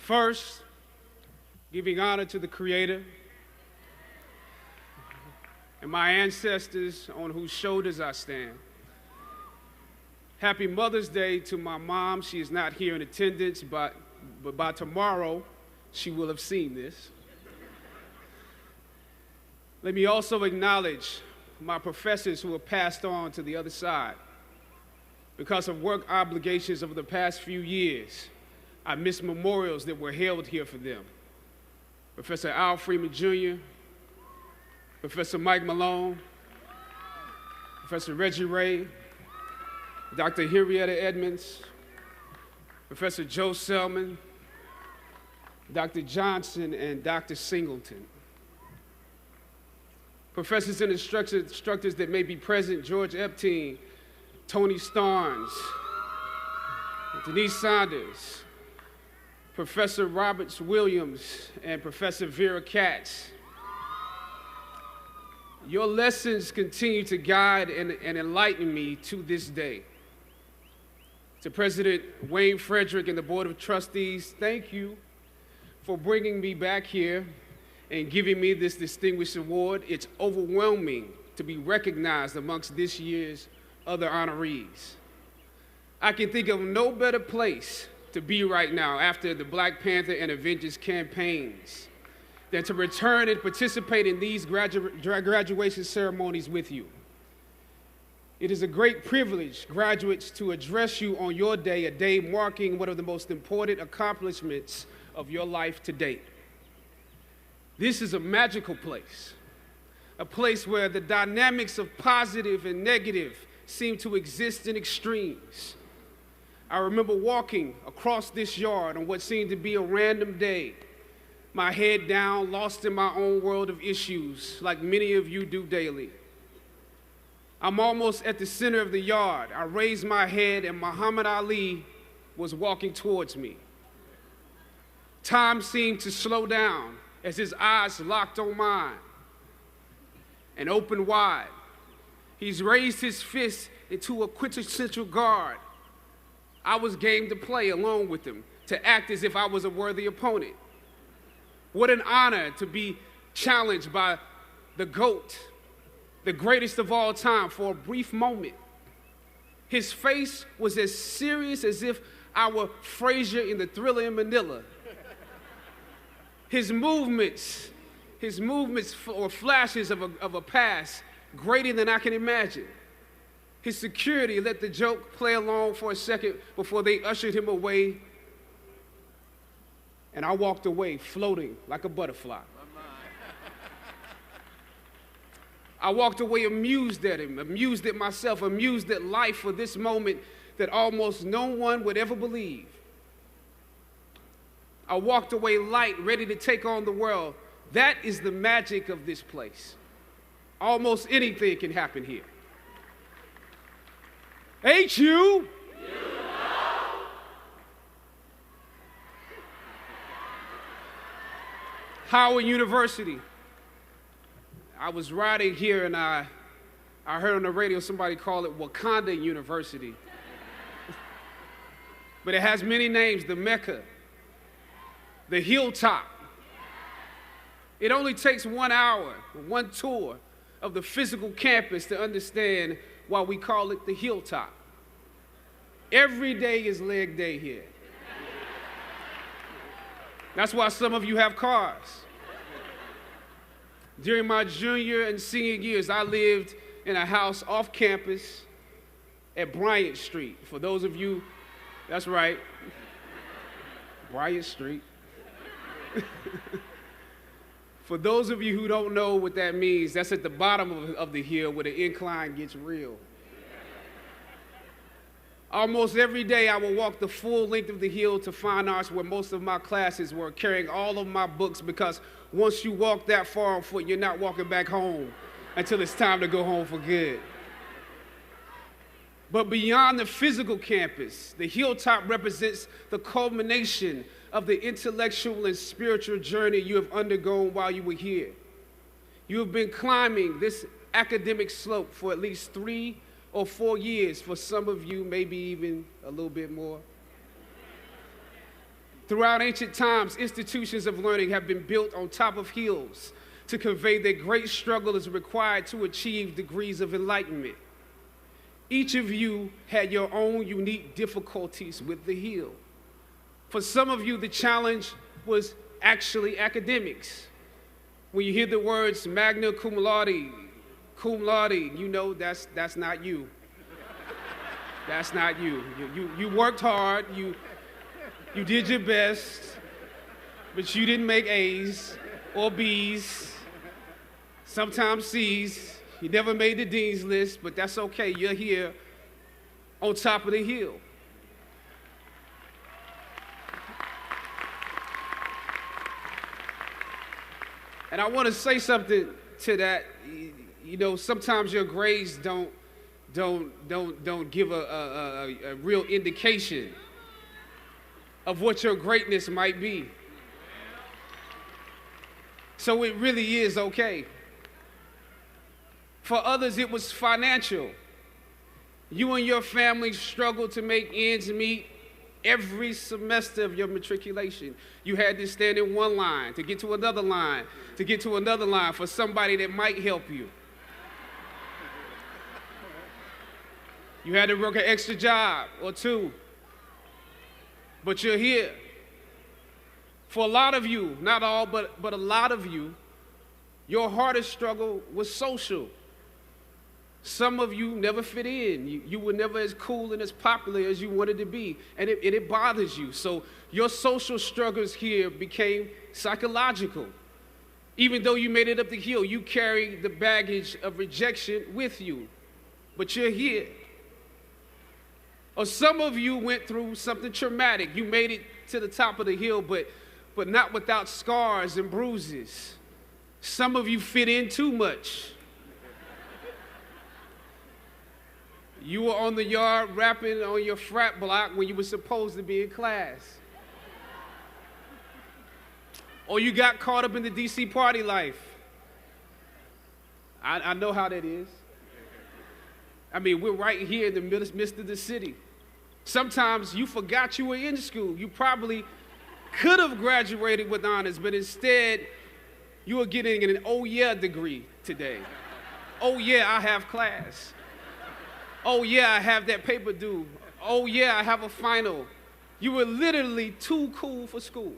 First, giving honor to the Creator and my ancestors on whose shoulders I stand. Happy Mother's Day to my mom. She is not here in attendance, but by tomorrow, she will have seen this. Let me also acknowledge my professors who have passed on to the other side. Because of work obligations over the past few years, I missed memorials that were held here for them. Professor Al Freeman Jr., Professor Mike Malone, Professor Reggie Ray, Dr. Henrietta Edmonds, Professor Joe Selman, Dr. Johnson, and Dr. Singleton. Professors and instructors that may be present: George Epstein, Tony Starnes, Denise Saunders, Professor Roberts Williams, and Professor Vera Katz. Your lessons continue to guide and enlighten me to this day. To President Wayne Frederick and the Board of Trustees, thank you for bringing me back here and giving me this distinguished award. It's overwhelming to be recognized amongst this year's other honorees. I can think of no better place to be right now after the Black Panther and Avengers campaigns than to return and participate in these graduation ceremonies with you. It is a great privilege, graduates, to address you on your day, a day marking one of the most important accomplishments of your life to date. This is a magical place, a place where the dynamics of positive and negative seem to exist in extremes. I remember walking across this yard on what seemed to be a random day, my head down, lost in my own world of issues, like many of you do daily. I'm almost at the center of the yard. I raised my head and Muhammad Ali was walking towards me. Time seemed to slow down as his eyes locked on mine and opened wide. He's raised his fist into a quintessential guard. I was game to play along with him, to act as if I was a worthy opponent. What an honor to be challenged by the GOAT, the greatest of all time, for a brief moment. His face was as serious as if I were Frazier in the Thriller in Manila. His movements were flashes of a past greater than I can imagine. His security let the joke play along for a second before they ushered him away, and I walked away floating like a butterfly. I walked away amused at him, amused at myself, amused at life for this moment that almost no one would ever believe. I walked away light, ready to take on the world. That is the magic of this place. Almost anything can happen here. Ain't you? Howard University. I was riding here and I heard on the radio somebody call it Wakanda University. But it has many names: the Mecca, the Hilltop. It only takes 1 hour, one tour of the physical campus to understand why we call it the Hilltop. Every day is leg day here. That's why some of you have cars. During my junior and senior years, I lived in a house off campus at Bryant Street. For those of you, that's right, Bryant Street. For those of you who don't know what that means, that's at the bottom of the hill where the incline gets real. Almost every day I would walk the full length of the hill to Fine Arts, where most of my classes were, carrying all of my books, because once you walk that far on foot, you're not walking back home until it's time to go home for good. But beyond the physical campus, the Hilltop represents the culmination of the intellectual and spiritual journey you have undergone while you were here. You have been climbing this academic slope for at least 3 or 4 years, for some of you, maybe even a little bit more. Throughout ancient times, institutions of learning have been built on top of hills to convey that great struggle is required to achieve degrees of enlightenment. Each of you had your own unique difficulties with the hill. For some of you, the challenge was actually academics. When you hear the words magna cum laude, you know that's not you. That's not you. You worked hard, you did your best, but you didn't make A's or B's, sometimes C's. You never made the dean's list, but that's okay. You're here on top of the hill. And I want to say something to that. You know, sometimes your grades don't give a real indication of what your greatness might be. So it really is okay. For others, it was financial. You and your family struggled to make ends meet every semester of your matriculation. You had to stand in one line to get to another line, to get to another line for somebody that might help you. You had to work an extra job or two, but you're here. For a lot of you, not all, but a lot of you, your hardest struggle was social. Some of you never fit in. You were never as cool and as popular as you wanted to be, and it bothers you. So your social struggles here became psychological. Even though you made it up the hill, you carry the baggage of rejection with you, but you're here. Or some of you went through something traumatic. You made it to the top of the hill, but not without scars and bruises. Some of you fit in too much. You were on the yard rapping on your frat block when you were supposed to be in class. Or you got caught up in the DC party life. I know how that is. I mean, we're right here in the midst of the city. Sometimes you forgot you were in school. You probably could have graduated with honors, but instead, you are getting an oh yeah degree today. Oh yeah, I have class. Oh yeah, I have that paper due. Oh yeah, I have a final. You were literally too cool for school.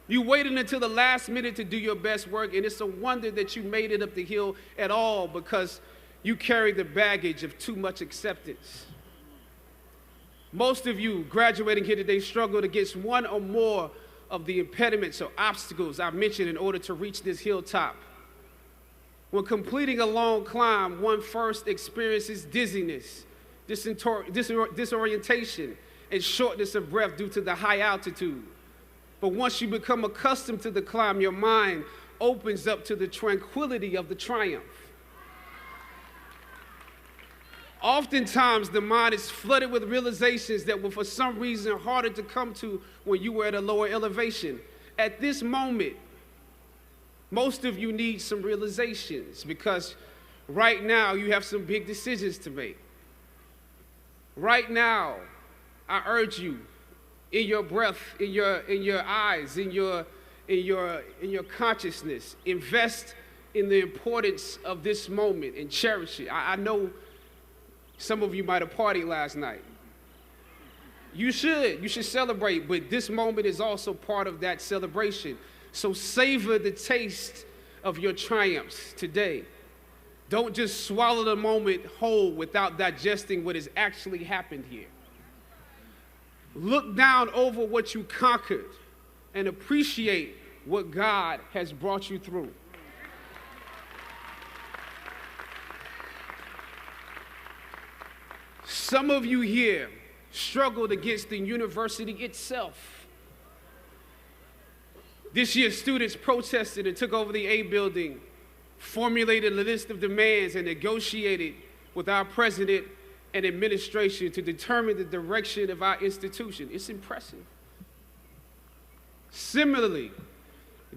You waited until the last minute to do your best work, and it's a wonder that you made it up the hill at all because you carry the baggage of too much acceptance. Most of you graduating here today struggled against one or more of the impediments or obstacles I mentioned in order to reach this hilltop. When completing a long climb, one first experiences dizziness, disorientation, and shortness of breath due to the high altitude. But once you become accustomed to the climb, your mind opens up to the tranquility of the triumph. Oftentimes, the mind is flooded with realizations that were for some reason harder to come to when you were at a lower elevation. At this moment, most of you need some realizations because right now you have some big decisions to make. Right now, I urge you, in your breath, in your eyes, in your consciousness, invest in the importance of this moment and cherish it. I know some of you might have partied last night. You should celebrate, but this moment is also part of that celebration. So savor the taste of your triumphs today. Don't just swallow the moment whole without digesting what has actually happened here. Look down over what you conquered and appreciate what God has brought you through. Some of you here struggled against the university itself. This year, students protested and took over the A building, formulated a list of demands, and negotiated with our president and administration to determine the direction of our institution. It's impressive. Similarly,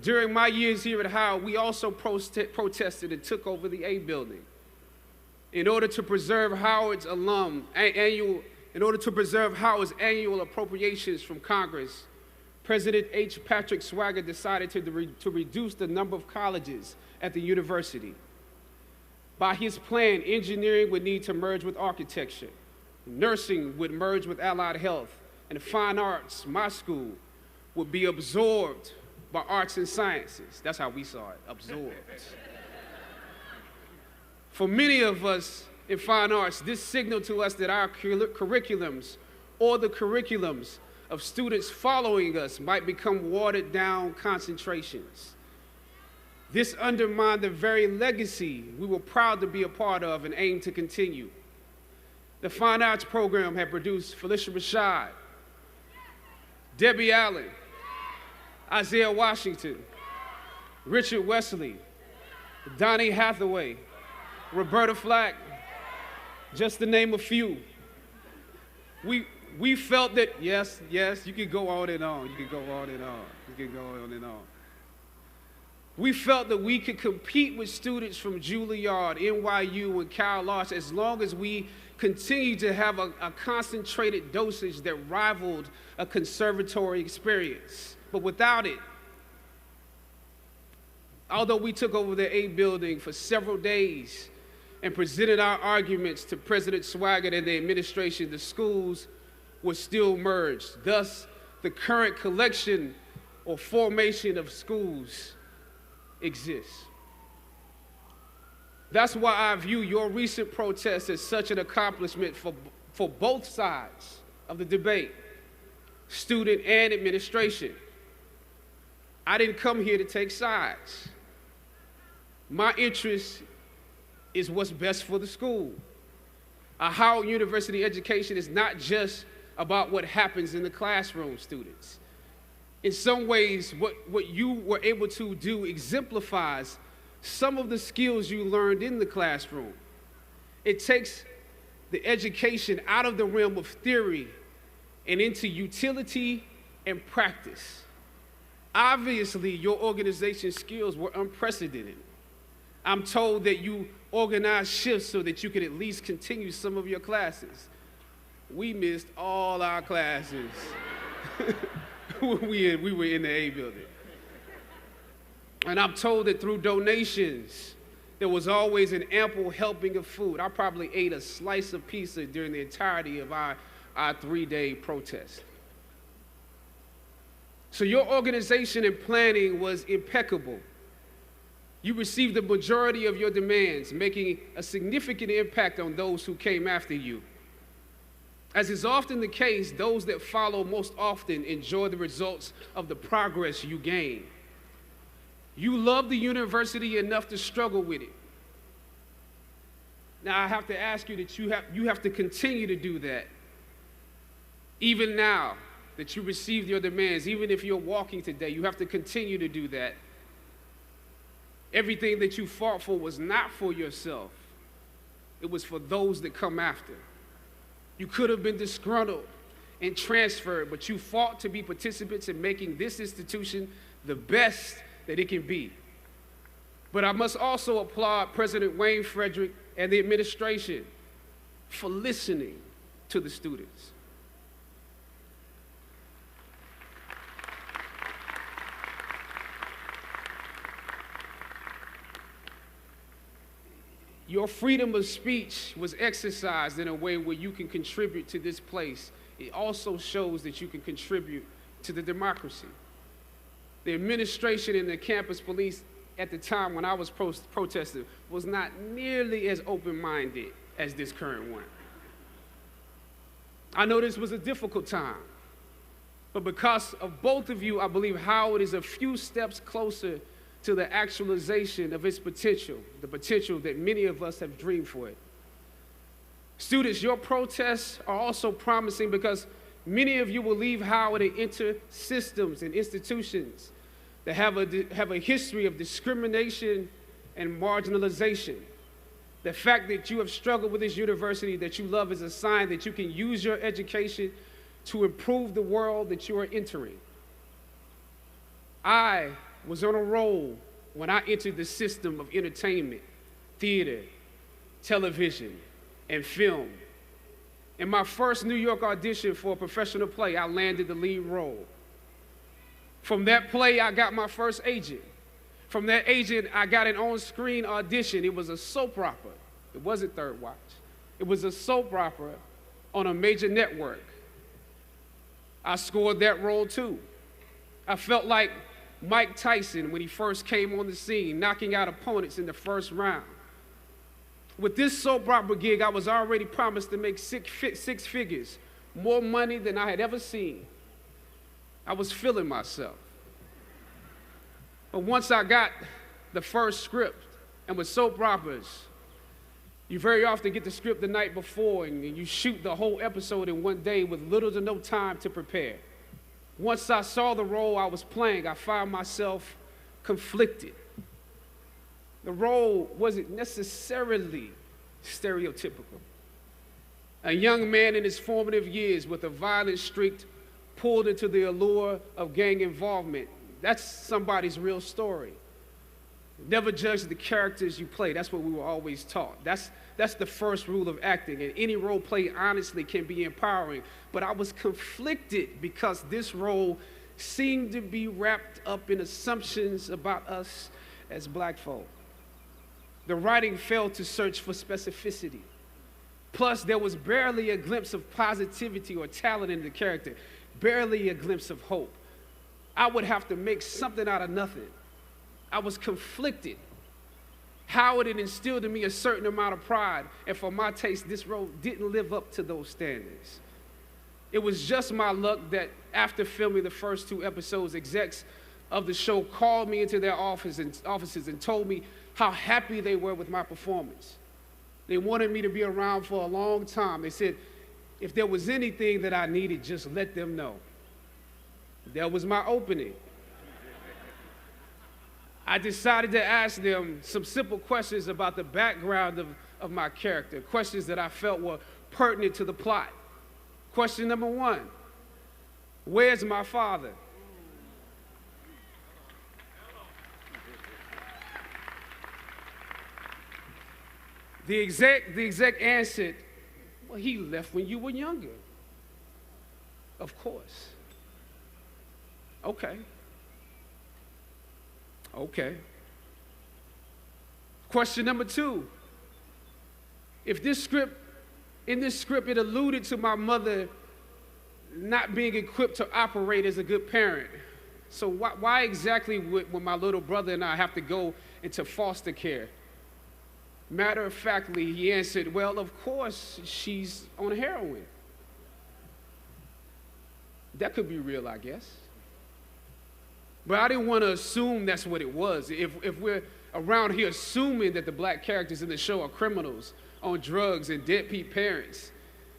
during my years here at Howard, we also protested and took over the A building in order to preserve Howard's annual In order to preserve Howard's annual appropriations from Congress, President H. Patrick Swagger decided to reduce the number of colleges at the university. By his plan, engineering would need to merge with architecture, nursing would merge with allied health, and fine arts, my school, would be absorbed by arts and sciences. That's how we saw it, absorbed. For many of us in fine arts, this signaled to us that our curriculums or the curriculums of students following us might become watered down concentrations. This undermined the very legacy we were proud to be a part of and aim to continue. The Fine Arts program had produced Felicia Rashad, Debbie Allen, Isaiah Washington, Richard Wesley, Donnie Hathaway, Roberta Flack, just to name a few. We felt that, yes, you could go on and on, you could go on and on, you could go on and on. We felt that we could compete with students from Juilliard, NYU, and Cal Arts as long as we continued to have a concentrated dosage that rivaled a conservatory experience. But without it, although we took over the A building for several days and presented our arguments to President Swagger and the administration, the schools were still merged. Thus, the current collection or formation of schools exists. That's why I view your recent protest as such an accomplishment for both sides of the debate, student and administration. I didn't come here to take sides. My interest is what's best for the school. A Howard University education is not just about what happens in the classroom, students. In some ways, what you were able to do exemplifies some of the skills you learned in the classroom. It takes the education out of the realm of theory and into utility and practice. Obviously, your organization skills were unprecedented. I'm told that you organized shifts so that you could at least continue some of your classes. We missed all our classes when we were in the A building. And I'm told that through donations, there was always an ample helping of food. I probably ate a slice of pizza during the entirety of our 3-day protest. So your organization and planning was impeccable. You received the majority of your demands, making a significant impact on those who came after you. As is often the case, those that follow most often enjoy the results of the progress you gain. You love the university enough to struggle with it. Now, I have to ask you that you have to continue to do that. Even now that you received your demands, even if you're walking today, you have to continue to do that. Everything that you fought for was not for yourself. It was for those that come after. You could have been disgruntled and transferred, but you fought to be participants in making this institution the best that it can be. But I must also applaud President Wayne Frederick and the administration for listening to the students. Your freedom of speech was exercised in a way where you can contribute to this place. It also shows that you can contribute to the democracy. The administration and the campus police at the time when I was protesting was not nearly as open-minded as this current one. I know this was a difficult time, but because of both of you, I believe Howard is a few steps closer to the actualization of its potential, the potential that many of us have dreamed for it. Students, your protests are also promising because many of you will leave Howard and enter systems and institutions that have a history of discrimination and marginalization. The fact that you have struggled with this university that you love is a sign that you can use your education to improve the world that you are entering. I was on a roll when I entered the system of entertainment, theater, television, and film. In my first New York audition for a professional play, I landed the lead role. From that play, I got my first agent. From that agent, I got an on-screen audition. It was a soap opera. It wasn't Third Watch. It was a soap opera on a major network. I scored that role too. I felt like Mike Tyson when he first came on the scene, knocking out opponents in the first round. With this soap opera gig, I was already promised to make six figures, more money than I had ever seen. I was feeling myself. But once I got the first script, and with soap operas, you very often get the script the night before and you shoot the whole episode in one day with little to no time to prepare. Once I saw the role I was playing, I found myself conflicted. The role wasn't necessarily stereotypical. A young man in his formative years with a violent streak pulled into the allure of gang involvement. That's somebody's real story. Never judge the characters you play. That's what we were always taught. That's the first rule of acting. And any role play, honestly, can be empowering. But I was conflicted because this role seemed to be wrapped up in assumptions about us as black folk. The writing failed to search for specificity. Plus, there was barely a glimpse of positivity or talent in the character, barely a glimpse of hope. I would have to make something out of nothing. I was conflicted. Howard had instilled in me a certain amount of pride, and for my taste, this role didn't live up to those standards. It was just my luck that after filming the first 2 episodes, execs of the show called me into their offices and told me how happy they were with my performance. They wanted me to be around for a long time. They said, if there was anything that I needed, just let them know. That was my opening. I decided to ask them some simple questions about the background of my character, questions that I felt were pertinent to the plot. Question number 1, where's my father? The exec answered, well, he left when you were younger. Of course. Okay. Question number 2. In this script, it alluded to my mother not being equipped to operate as a good parent. So why exactly would my little brother and I have to go into foster care? Matter of factly, he answered, well, of course, she's on heroin. That could be real, I guess. But I didn't want to assume that's what it was. If we're around here assuming that the black characters in the show are criminals on drugs and deadbeat parents,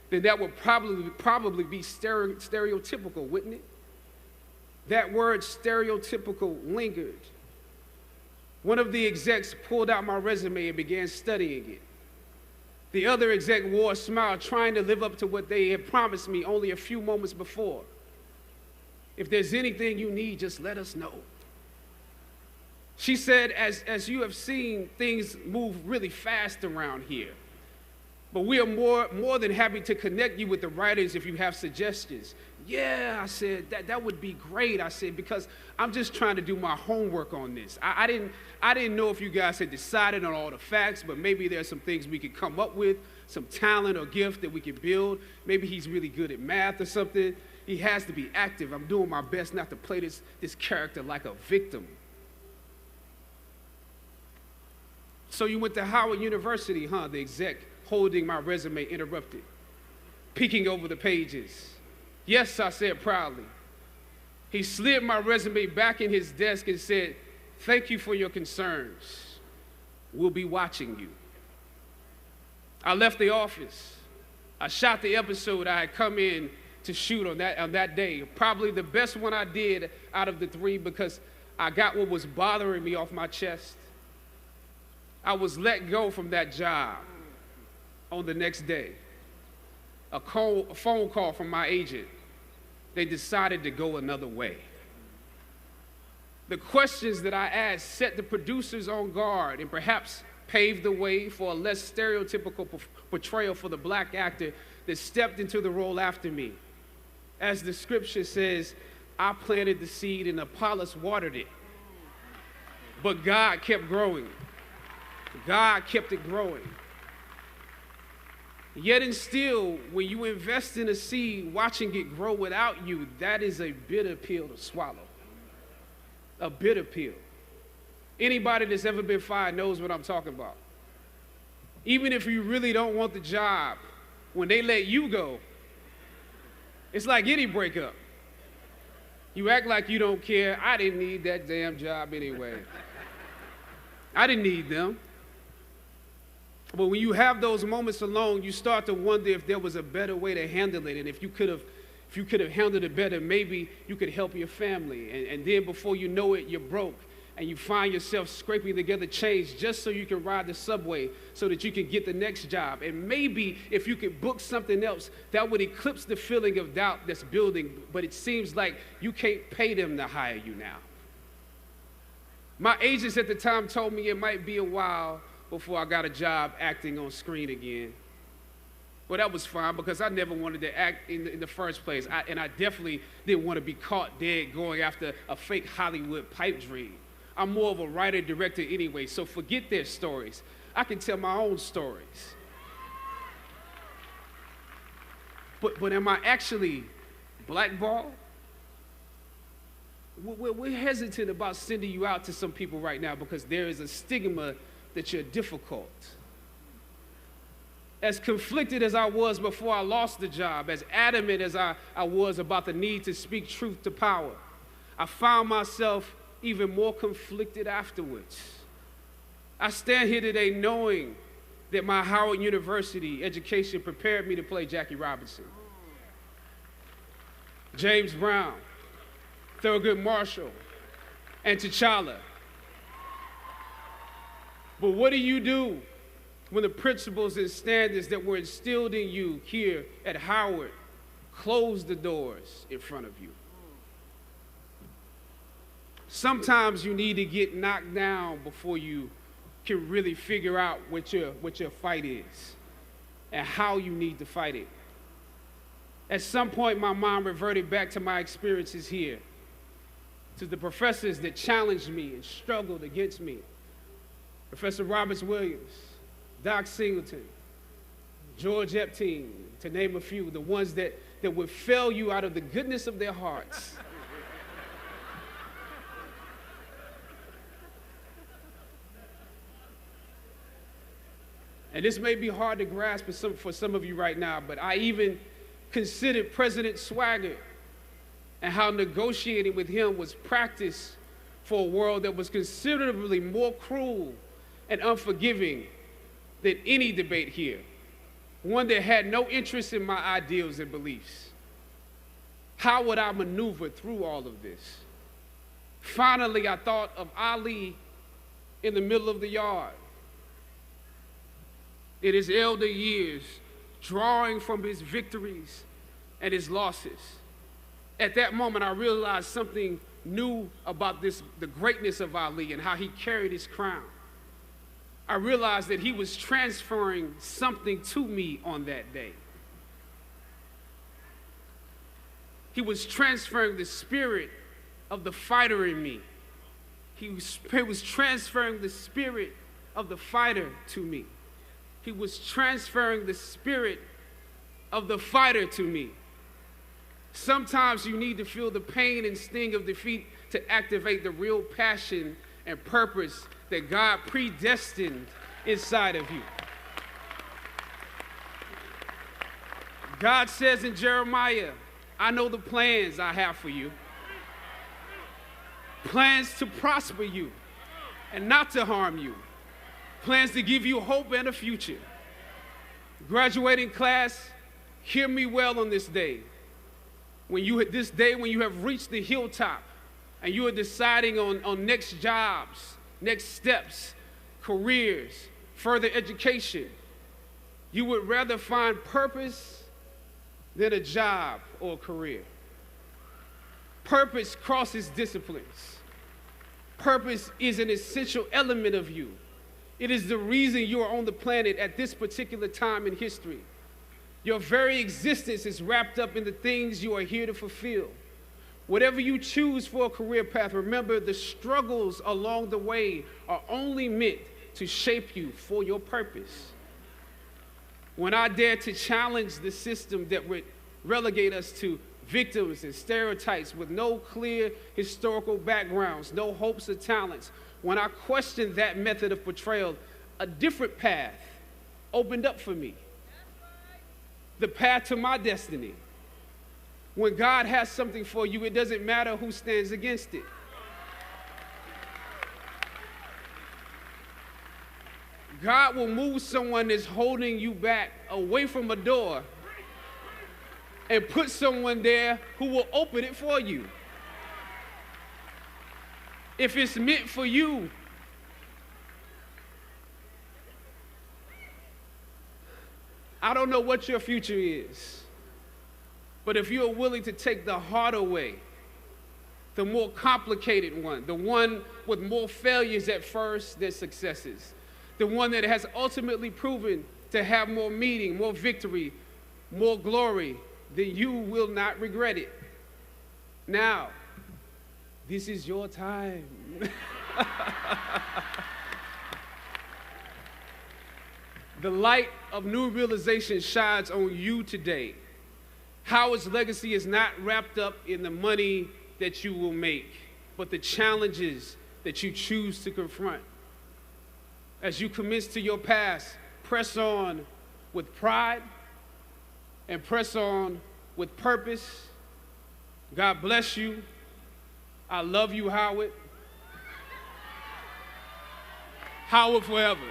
then that would probably be stereotypical, wouldn't it? That word stereotypical lingered. One of the execs pulled out my resume and began studying it. The other exec wore a smile, trying to live up to what they had promised me only a few moments before. If there's anything you need, just let us know. She said, as you have seen, things move really fast around here. But we are more than happy to connect you with the writers if you have suggestions. Yeah, I said, that would be great. I said, because I'm just trying to do my homework on this. I didn't know if you guys had decided on all the facts, but maybe there's some things we could come up with, some talent or gift that we could build. Maybe he's really good at math or something. He has to be active. I'm doing my best not to play this character like a victim. So you went to Howard University, huh? The exec holding my resume interrupted, peeking over the pages. Yes, I said proudly. He slid my resume back in his desk and said, thank you for your concerns. We'll be watching you. I left the office. I shot the episode I had come in to shoot on that day. Probably the best one I did out of the 3 because I got what was bothering me off my chest. I was let go from that job on the next day. A phone call from my agent. They decided to go another way. The questions that I asked set the producers on guard and perhaps paved the way for a less stereotypical portrayal for the black actor that stepped into the role after me. As the scripture says, I planted the seed and Apollos watered it. But God kept growing. God kept it growing. Yet and still, when you invest in a seed, watching it grow without you, that is a bitter pill to swallow. A bitter pill. Anybody that's ever been fired knows what I'm talking about. Even if you really don't want the job, when they let you go, it's like any breakup. You act like you don't care. I didn't need that damn job anyway. I didn't need them. But when you have those moments alone, you start to wonder if there was a better way to handle it. And if you could have handled it better, maybe you could help your family. And then before you know it, you're broke. And you find yourself scraping together change just so you can ride the subway so that you can get the next job. And maybe if you could book something else, that would eclipse the feeling of doubt that's building. But it seems like you can't pay them to hire you now. My agents at the time told me it might be a while before I got a job acting on screen again. Well, that was fine because I never wanted to act in the first place. And I definitely didn't want to be caught dead going after a fake Hollywood pipe dream. I'm more of a writer-director anyway, so forget their stories. I can tell my own stories. But am I actually blackballed? We're hesitant about sending you out to some people right now because there is a stigma that you're difficult. As conflicted as I was before I lost the job, as adamant as I was about the need to speak truth to power, I found myself even more conflicted afterwards. I stand here today knowing that my Howard University education prepared me to play Jackie Robinson, James Brown, Thurgood Marshall, and T'Challa. But what do you do when the principles and standards that were instilled in you here at Howard close the doors in front of you? Sometimes you need to get knocked down before you can really figure out what your fight is and how you need to fight it. At some point, my mind reverted back to my experiences here, to the professors that challenged me and struggled against me. Professor Roberts Williams, Doc Singleton, George Epstein, to name a few, the ones that would fail you out of the goodness of their hearts. And this may be hard to grasp for some of you right now, but I even considered President Swagger and how negotiating with him was practice for a world that was considerably more cruel and unforgiving than any debate here, one that had no interest in my ideals and beliefs. How would I maneuver through all of this? Finally, I thought of Ali in the middle of the yard, in his elder years, drawing from his victories and his losses. At that moment, I realized something new about the greatness of Ali and how he carried his crown. I realized that he was transferring something to me on that day. He was transferring the spirit of the fighter in me. He was transferring the spirit of the fighter to me. He was transferring the spirit of the fighter to me. Sometimes you need to feel the pain and sting of defeat to activate the real passion and purpose that God predestined inside of you. God says in Jeremiah, I know the plans I have for you. Plans to prosper you and not to harm you. Plans to give you hope and a future. Graduating class, hear me well on this day. When you have reached the hilltop and you are deciding on next jobs, next steps, careers, further education, you would rather find purpose than a job or a career. Purpose crosses disciplines. Purpose is an essential element of you. It is the reason you are on the planet at this particular time in history. Your very existence is wrapped up in the things you are here to fulfill. Whatever you choose for a career path, remember the struggles along the way are only meant to shape you for your purpose. When I dare to challenge the system that would relegate us to victims and stereotypes with no clear historical backgrounds, no hopes or talents, when I questioned that method of portrayal, a different path opened up for me. The path to my destiny. When God has something for you, it doesn't matter who stands against it. God will move someone that's holding you back away from a door and put someone there who will open it for you. If it's meant for you, I don't know what your future is, but if you're willing to take the harder way, the more complicated one, the one with more failures at first than successes, the one that has ultimately proven to have more meaning, more victory, more glory, then you will not regret it. Now, this is your time. The light of new realization shines on you today. Howard's legacy is not wrapped up in the money that you will make, but the challenges that you choose to confront. As you commit to your past, press on with pride and press on with purpose. God bless you. I love you, Howard. Howard forever.